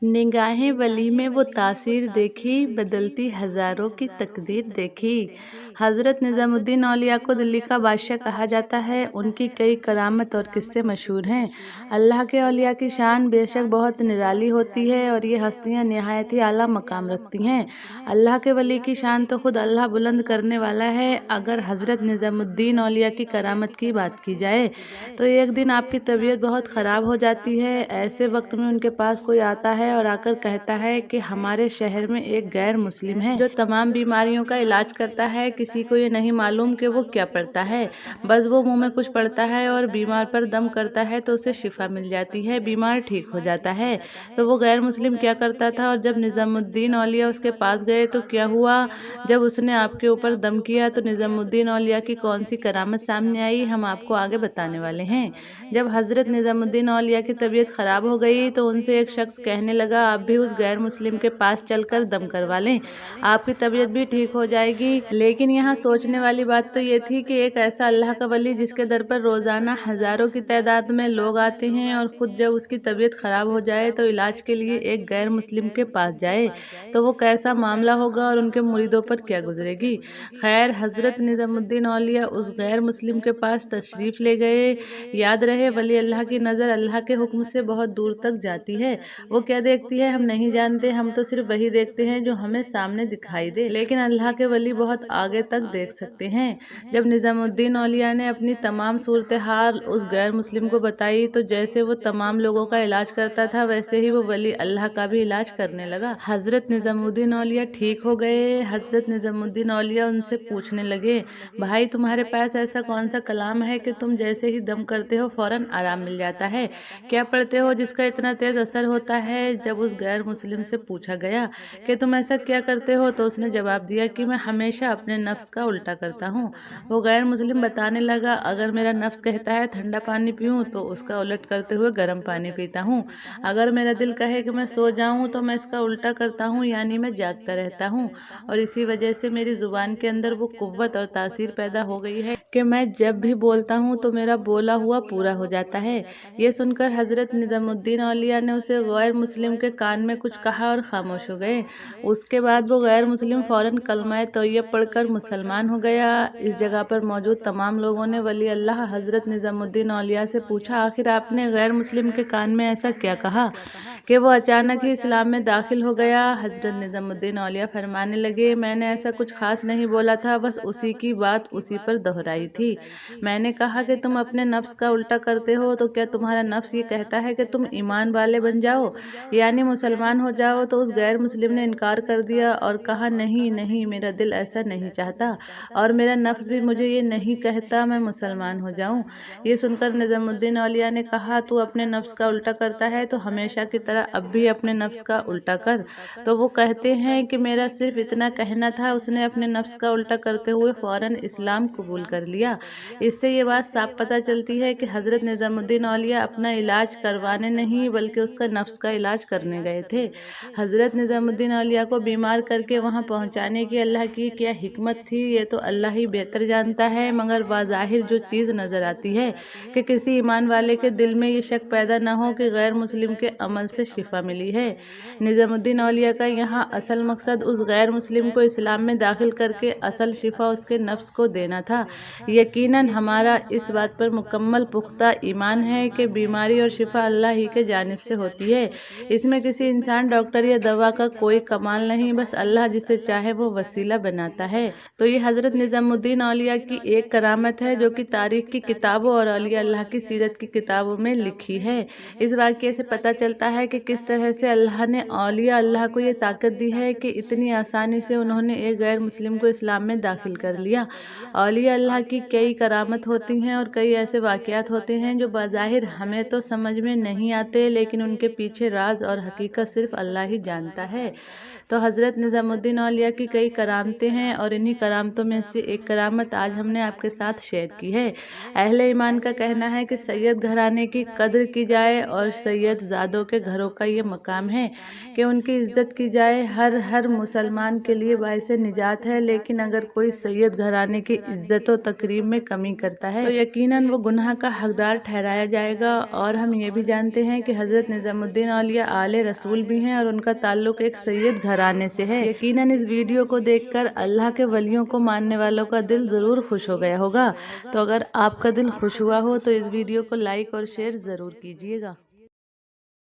निगाहें वली में वो तासीर देखी, बदलती हज़ारों की तकदीर देखी। हज़रत निज़ामुद्दीन औलिया को दिल्ली का बादशाह कहा जाता है। उनकी कई करामत और किस्से मशहूर हैं। अल्लाह के औलिया की शान बेशक बहुत निराली होती है और ये हस्तियाँ निहायत ही आला मकाम रखती हैं। अल्लाह के वली की शान तो खुद अल्लाह बुलंद करने वाला है। अगर हज़रत निज़ामुद्दीन औलिया की करामत की बात की जाए तो एक दिन आपकी तबीयत बहुत ख़राब हो जाती है। ऐसे वक्त में उनके पास कोई आता है और आकर कहता है कि हमारे शहर में एक गैर मुस्लिम है जो तमाम बीमारियों का इलाज करता है। किसी को ये नहीं मालूम कि वो क्या पढ़ता है, बस वो मुंह में कुछ पढ़ता है और बीमार पर दम करता है तो उसे शिफा मिल जाती है, बीमार ठीक हो जाता है। तो वो गैर मुस्लिम क्या करता था और जब निज़ामुद्दीन औलिया उसके पास गए तो क्या हुआ? जब उसने आपके ऊपर दम किया तो निज़ामुद्दीन औलिया की कौन सी करामत सामने आई, हम आपको आगे बताने वाले हैं। जब हज़रत निज़ामुद्दीन औलिया की तबीयत ख़राब हो गई तो उनसे एक शख्स कहने लगा, आप भी उस गैर मुस्लिम के पास चलकर दम करवा लें, आपकी तबीयत भी ठीक हो जाएगी। लेकिन यहाँ सोचने वाली बात तो ये थी कि एक ऐसा अल्लाह का वली जिसके दर पर रोज़ाना हज़ारों की तादाद में लोग आते हैं और ख़ुद जब उसकी तबीयत ख़राब हो जाए तो इलाज के लिए एक गैर मुस्लिम के पास जाए तो वो कैसा मामला होगा और उनके मुरीदों पर क्या गुजरेगी। खैर, हज़रत निज़ामुद्दीन औलिया उस गैर मुस्लिम के पास तशरीफ़ ले गए। याद रहे, वली अल्लाह की नज़र अल्लाह के हुक्म से बहुत दूर तक जाती है। वो क्या देखती है हम नहीं जानते, हम तो सिर्फ वही देखते हैं जो हमें सामने दिखाई दे, लेकिन अल्लाह के वली बहुत आगे तक देख सकते हैं। जब निज़ामुद्दीन औलिया ने अपनी तमाम सूरत हाल उस गैर मुस्लिम को बताई तो जैसे वो तमाम लोगों का इलाज करता था वैसे ही वो वली अल्लाह का भी इलाज करने लगा। हज़रत निज़ामुद्दीन औलिया ठीक हो गए। हज़रत निज़ामुद्दीन औलिया उनसे पूछने लगे, भाई तुम्हारे पास ऐसा कौन सा कलाम है कि तुम जैसे ही दम करते हो फौरन आराम मिल जाता है? क्या पढ़ते हो जिसका इतना तेज असर होता है? जब उस गैर मुस्लिम से पूछा गया कि तुम ऐसा क्या करते हो तो उसने जवाब दिया कि मैं हमेशा अपने नफ्स का उल्टा करता हूँ। वो गैर मुस्लिम बताने लगा, अगर मेरा नफ्स कहता है ठंडा पानी पीऊँ तो उसका उलट करते हुए गर्म पानी पीता हूँ। अगर मेरा दिल कहे कि मैं सो जाऊँ तो मैं इसका उल्टा करता हूँ, यानी मैं जागता रहता हूँ। और इसी वजह से मेरी ज़ुबान के अंदर वो कुव्वत और तासीर पैदा हो गई है कि मैं जब भी बोलता हूँ तो मेरा बोला हुआ पूरा हो जाता है। ये सुनकर हज़रत निज़ामुद्दीन औलिया ने उसे गैर मुस्लिम के कान में कुछ कहा और खामोश हो गए। उसके बाद वो गैर मुस्लिम फ़ौरन कलमा तौयब पढ़कर मुसलमान हो गया। इस जगह पर मौजूद तमाम लोगों ने वली अल्लाह हज़रत निज़ामुद्दीन औलिया से पूछा, आखिर आपने गैर मुस्लिम के कान में ऐसा क्या कहा कि वो अचानक ही इस्लाम में दाखिल हो गया? हज़रत निज़ामुद्दीन औलिया फरमाने लगे, मैंने ऐसा कुछ खास नहीं बोला था, बस उसी की बात उसी पर दोहराई थी। मैंने कहा कि तुम अपने नफ्स का उल्टा करते हो, तो क्या तुम्हारा नफ्स ये कहता है कि तुम ईमान वाले बन जाओ, यानी मुसलमान हो जाओ? तो उस गैर मुस्लिम ने इनकार कर दिया और कहा, नहीं नहीं, मेरा दिल ऐसा नहीं चाहता और मेरा नफ्स भी मुझे ये नहीं कहता मैं मुसलमान हो जाऊं। ये सुनकर निज़ामुद्दीन औलिया ने कहा, तू अपने नफ्स का उल्टा करता है तो हमेशा की तरह अब भी अपने नफ्स का उल्टा कर। तो वो कहते हैं कि मेरा सिर्फ इतना कहना था। उसने अपने नफ्स का उल्टा करते हुए फौरन इस्लाम कबूल कर लिया। इससे ये बात साफ पता चलती है कि हज़रत निज़ामुद्दीन औलिया अपना इलाज करवाने नहीं बल्कि उसका नफ्स का इलाज करने गए थे। हज़रत निज़ामुद्दीन औलिया को बीमार करके वहाँ पहुँचाने की अल्लाह की क्या हिकमत थी ये तो अल्लाह ही बेहतर जानता है, मगर बाज़ाहिर जो चीज़ नज़र आती है कि किसी ईमान वाले के दिल में ये शक पैदा न हो कि गैर मुस्लिम के अमल से शिफा मिली है। निज़ामुद्दीन औलिया का यहाँ असल मकसद उस गैर मुस्लिम को इस्लाम में दाखिल करके असल शिफा उसके नफ्स को देना था। यकीनन हमारा इस बात पर मुकम्मल पुख्ता ईमान है कि बीमारी और शिफा अल्लाह ही के जानिब से होती है। इसमें किसी इंसान, डॉक्टर या दवा का कोई कमाल नहीं, बस अल्लाह जिसे चाहे वो वसीला बनाता है। तो ये हज़रत निज़ामुद्दीन औलिया की एक करामत है जो कि तारीख़ की किताबों और औलिया अल्लाह की सीरत की किताबों में लिखी है। इस वाक़ये से पता चलता है कि किस तरह से अल्लाह ने औलिया अल्लाह को ये ताकत दी है कि इतनी आसानी से उन्होंने एक गैर मुस्लिम को इस्लाम में दाखिल कर लिया। औलिया अल्लाह की कई करामत होती हैं और कई ऐसे वाक़यात होते हैं जो बाज़ाहिर हमें तो समझ में नहीं आते, लेकिन उनके पीछे राज और हकीकत सिर्फ अल्लाह ही जानता है। तो हज़रत निज़ामुद्दीन औलिया की कई करामतें हैं और इन्हीं करामतों में से एक करामत आज हमने आपके साथ शेयर की है। अहले ईमान का कहना है कि सैयद घराने की कद्र की जाए और सैयद ज़ादों के घरों گھروں کا یہ مقام ہے کہ ان کی عزت کی جائے۔ ہر مسلمان کے لیے باعث نجات ہے، لیکن اگر کوئی سید گھرانے کی عزت و تکریم میں کمی کرتا ہے تو یقیناً وہ گناہ کا حقدار ٹھہرایا جائے گا۔ اور ہم یہ بھی جانتے ہیں کہ حضرت نظام الدین اولیاء آل رسول بھی ہیں اور ان کا تعلق ایک سید گھرانے سے ہے۔ یقیناً اس ویڈیو کو دیکھ کر اللہ کے ولیوں کو ماننے والوں کا دل ضرور خوش ہو گیا ہوگا۔ تو اگر آپ کا دل خوش ہوا ہو تو اس ویڈیو کو لائک اور شیئر ضرور کیجیے گا۔